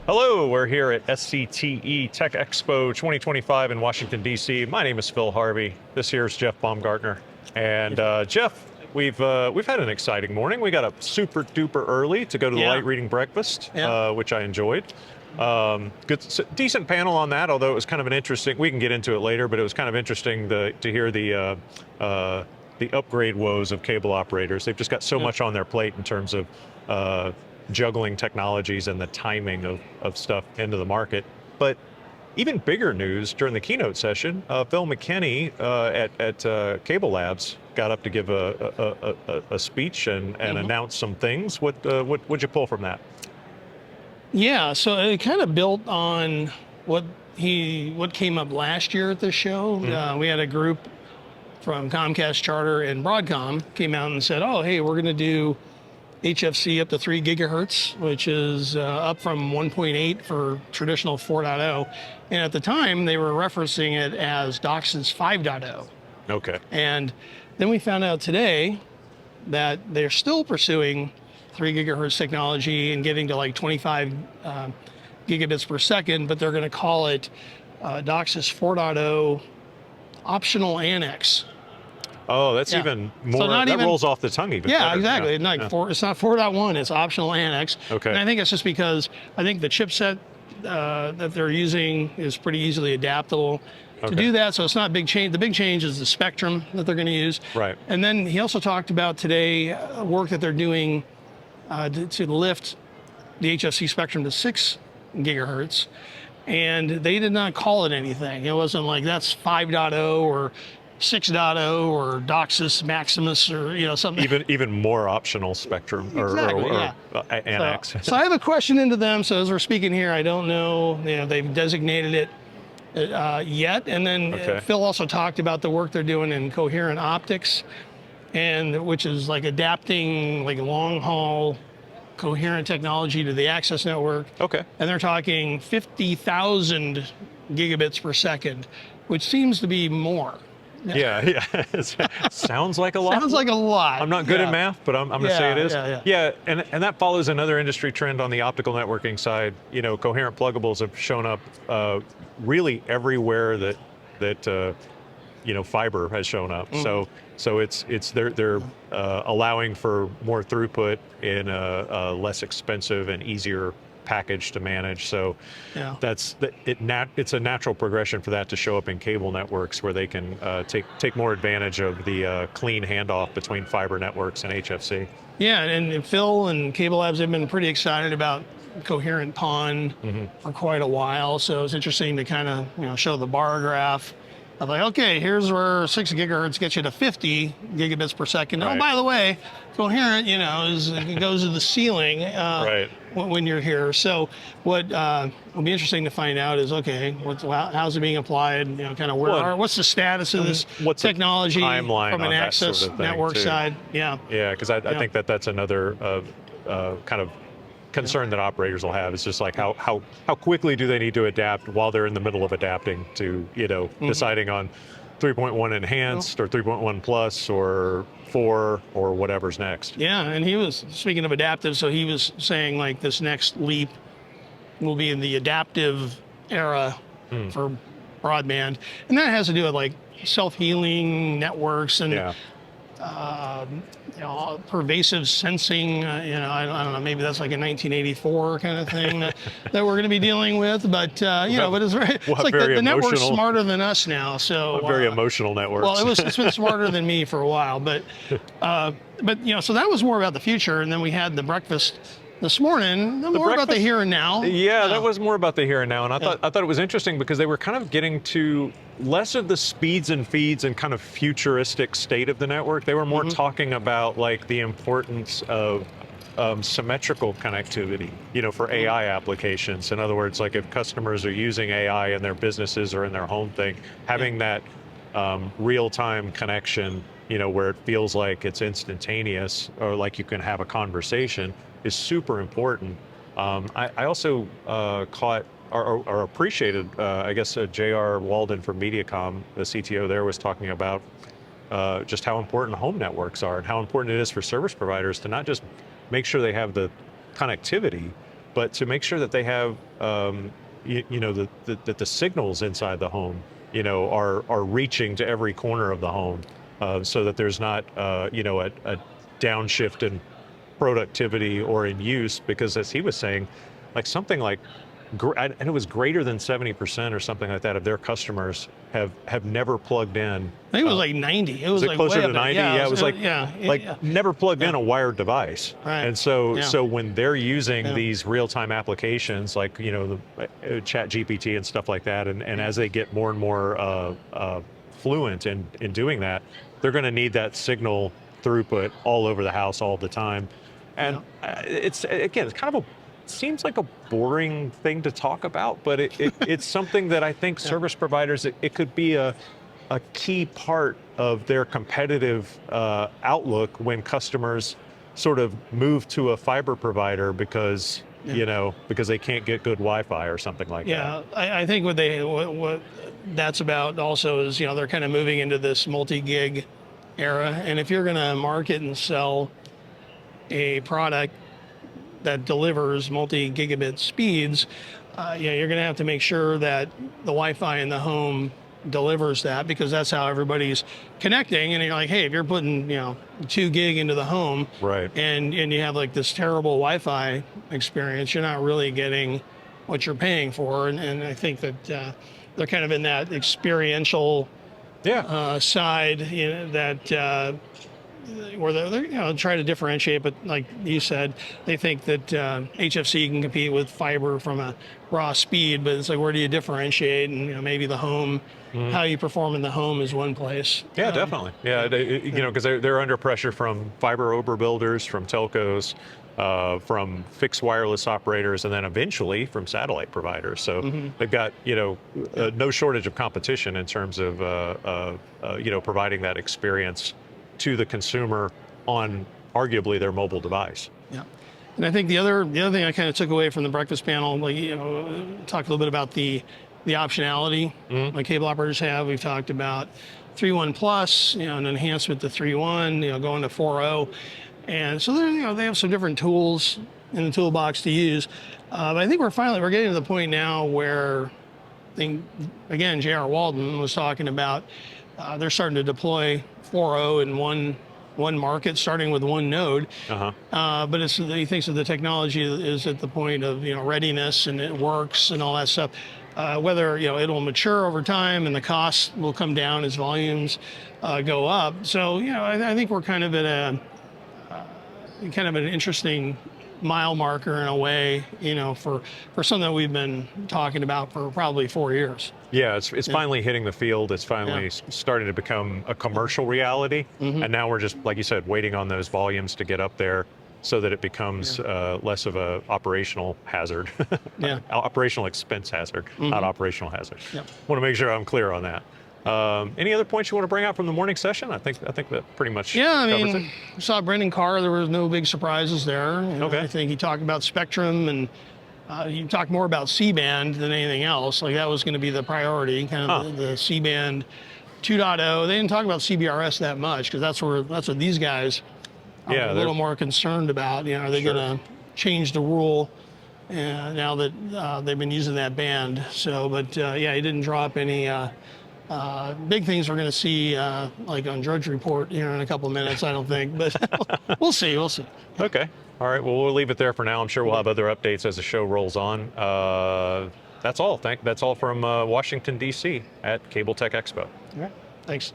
Hello, we're here at SCTE Tech Expo 2025 in Washington, D.C. My name is Phil Harvey. This here is Jeff Baumgartner. And Jeff, we've had an exciting morning. We got up super duper early to go to the light reading breakfast, which I enjoyed. Decent panel on that, although it was kind of an interesting, we can get into it later, but it was kind of interesting to hear the upgrade woes of cable operators. They've just got so much on their plate in terms of juggling technologies and the timing of stuff into the market. But even bigger news during the keynote session, Phil McKinney at Cable Labs got up to give a speech and announce some things. What'd you pull from that? Yeah, so it kind of built on what came up last year at the show. We had a group from Comcast, Charter, and Broadcom came out and said, "Oh, hey, we're going to do HFC up to 3 gigahertz, which is up from 1.8 for traditional 4.0. And at the time, they were referencing it as DOCSIS 5.0. Okay. And then we found out today that they're still pursuing 3 gigahertz technology and getting to like 25 gigabits per second, but they're going to call it DOCSIS 4.0 optional annex. Oh, that's even more, so that rolls off the tongue even better. Exactly. It's not 4.1, it's optional annex. Okay. And I think it's just because I think the chipset that they're using is pretty easily adaptable to do that. So it's not a big change. The big change is the spectrum that they're going to use. Right. And then he also talked about today work that they're doing to lift the HFC spectrum to 6 gigahertz. And they did not call it anything. It wasn't like that's 5.0 or 6.0 or DOCSIS Maximus or something. Even more optional spectrum or annex. So I have a question into them. So as we're speaking here, I don't know, they've designated it yet. And then Phil also talked about the work they're doing in coherent optics, and which is like adapting like long haul coherent technology to the access network. Okay. And they're talking 50,000 gigabits per second, which seems to be more. Yeah. Sounds like a lot. Sounds like a lot. I'm not good at math, but I'm going to say it is. Yeah. And that follows another industry trend on the optical networking side. Coherent pluggables have shown up really everywhere that fiber has shown up. So they're allowing for more throughput in a less expensive and easier package to manage. So it's a natural progression for that to show up in cable networks where they can take more advantage of the clean handoff between fiber networks and HFC. Yeah, and Phil and Cable Labs have been pretty excited about coherent PON for quite a while. So it's interesting to kind of show the bar graph of like, okay, here's where 6 gigahertz gets you to 50 gigabits per second. Right. Oh, by the way, coherent, it goes to the ceiling when you're here. So what will be interesting to find out is, okay, how's it being applied? Kind of what's the status of this technology from an access network side? Yeah, because I think that's another kind of concern that operators will have. It's just like how quickly do they need to adapt while they're in the middle of adapting to deciding on 3.1 enhanced or 3.1 plus or 4 or whatever's next. Yeah, and he was speaking of adaptive, so he was saying like this next leap will be in the adaptive era for broadband, and that has to do with like self-healing networks and pervasive sensing. I don't know, maybe that's like a 1984 kind of thing that we're going to be dealing with. But but it's like the network's smarter than us now. So very emotional networks. Well, it's been smarter than me for a while. But so that was more about the future. And then we had the breakfast this morning, more about the here and now. Yeah, that was more about the here and now, and I thought it was interesting because they were kind of getting to less of the speeds and feeds and kind of futuristic state of the network. They were more talking about like the importance of symmetrical connectivity, for AI applications. In other words, like if customers are using AI in their businesses or in their home thing, having that real-time connection, where it feels like it's instantaneous or like you can have a conversation is super important. I also caught or appreciated, I guess, J.R. Walden from Mediacom, the CTO there, was talking about just how important home networks are and how important it is for service providers to not just make sure they have the connectivity, but to make sure that they have, that the signals inside the home, are reaching to every corner of the home, so that there's not, a downshift in productivity or in use, because as he was saying, like something like, and it was greater than 70% or something like that of their customers have never plugged in. I think it was like 90. It was like closer way to up there. 90. Yeah, It was like never plugged in Yeah. a wired device. Right. And so Yeah. when they're using Yeah. these real-time applications like the Chat GPT and stuff like that, and as they get more and more fluent in doing that, they're going to need that signal throughput all over the house all the time. And it's kind of seems like a boring thing to talk about, but it's something that I think service providers, it could be a key part of their competitive outlook when customers sort of move to a fiber provider because because they can't get good Wi-Fi or something like that. Yeah, I think what that's about also is they're kind of moving into this multi-gig era, and if you're going to market and sell a product that delivers multi-gigabit speeds, you're going to have to make sure that the Wi-Fi in the home delivers that, because that's how everybody's connecting. And you're like, hey, if you're putting 2 gig into the home, right, and you have like this terrible Wi-Fi experience, you're not really getting what you're paying for. And I think that they're kind of in that experiential side, that where they're trying to differentiate, but like you said, they think that HFC can compete with fiber from a raw speed, but it's like, where do you differentiate? And maybe the home, how you perform in the home is one place. Yeah, definitely. Yeah, because they're under pressure from fiber overbuilders, from telcos, from fixed wireless operators, and then eventually from satellite providers. So they've got no shortage of competition in terms of providing that experience to the consumer on arguably their mobile device. Yeah, and I think the other thing I kind of took away from the breakfast panel, talked a little bit about the optionality like cable operators have. We've talked about 3.1 plus, an enhancement to 3.1, going to 4.0, and so they have some different tools in the toolbox to use. But I think we're getting to the point now where, again, J.R. Walden was talking about they're starting to deploy 4.0 in one market, starting with one node. But he thinks that the technology is at the point of readiness, and it works and all that stuff. Whether it'll mature over time and the costs will come down as volumes go up. So I think we're kind of at an interesting mile marker in a way, for something that we've been talking about for probably 4 years. Yeah, it's finally hitting the field. It's finally starting to become a commercial reality. And now we're just, like you said, waiting on those volumes to get up there so that it becomes less of a operational hazard. Operational expense hazard, not operational hazard. Want to make sure I'm clear on that. Any other points you want to bring out from the morning session? I think that pretty much covers it. We saw Brendan Carr. There was no big surprises there. I think he talked about spectrum, and he talked more about C-band than anything else. Like, that was going to be the priority, kind of the C-band 2.0. They didn't talk about CBRS that much, because that's what these guys are a little more concerned about. Are they going to change the rule now that they've been using that band? So, but he didn't drop any big things we're going to see, like on Drudge Report here in a couple of minutes, I don't think, but we'll see. Okay. All right. Well, we'll leave it there for now. I'm sure we'll have other updates as the show rolls on. That's all. That's all from Washington, D.C. at Cable Tech Expo. All right. Thanks.